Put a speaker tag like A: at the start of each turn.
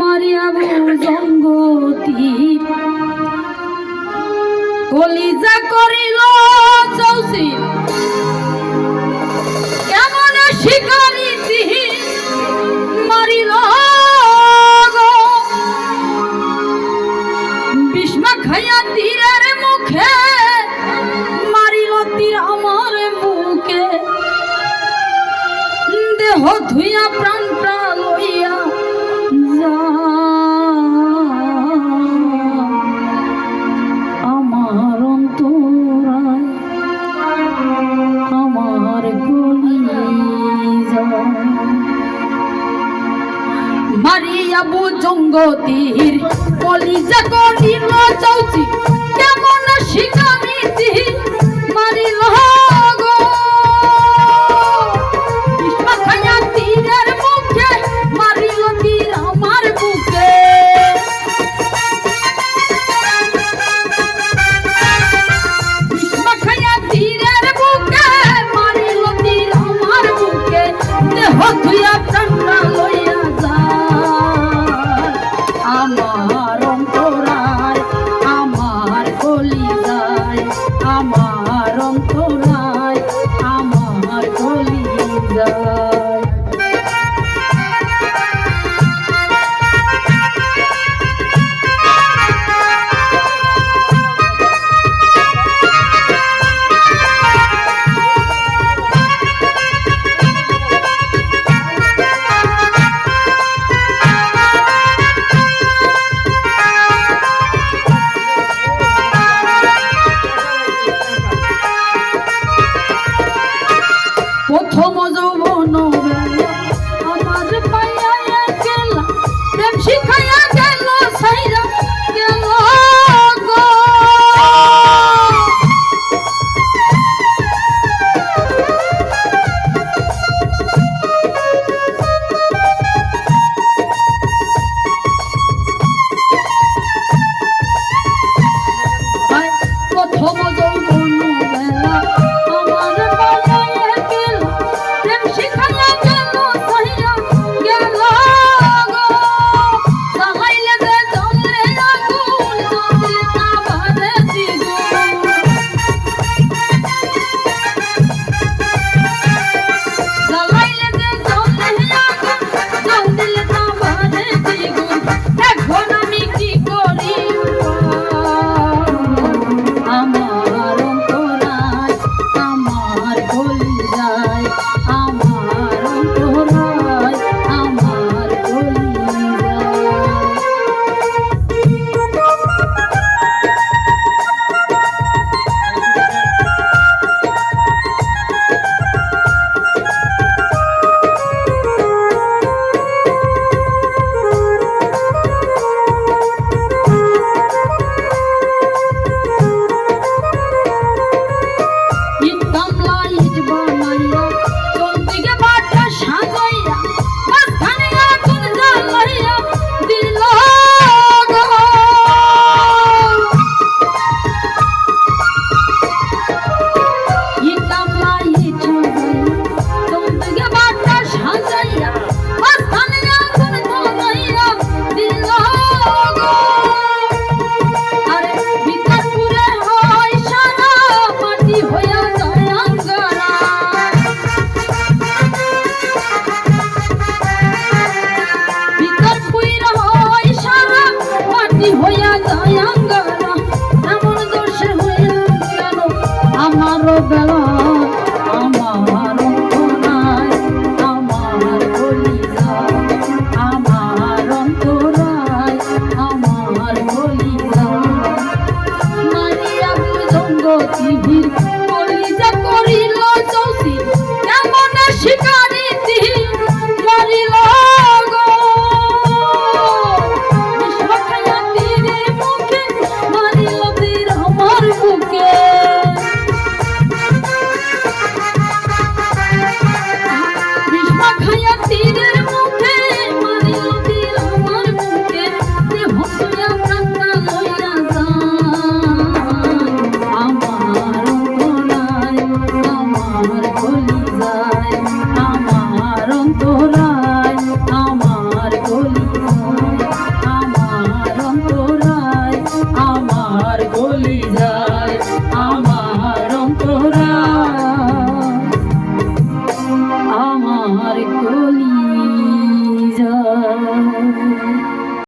A: মারিয়াবু জঙ্গতি কলিজা করিল চৌসি কেমন শিকারি তিহি মারিল বিষ্মা খাইয়া তীরের মুখে মারিল তীর আমার বুকে দেহ ধুইয়া প্রাণটা লইয়া যা আমার অন্তরায় আমার কলিজা মারিয়াবু জঙ্গতির কলিজা করিল চৌচি কেমন শিকারি তিহি মারিল গো বিষ্মা খাইয়া তীরের মুখে মারিল তীর আমার বুকে বিষ্মা খাইয়া তীরের বুকে মারিল তীর আমার বুকে দেহ ধুইয়া প্রাণটা লইয়া যায় আমার অন্তরায় আমার কলিজায় আমার অন্তরায় আমার কলিজায় প্রথম যৌবন আমার পাইয়া গেল প্রেম শিখাইয়া গেল সাইরা গেল গো প্রথম যৌবন আমার পাইয়া গেল প্রেম শিখাইয়া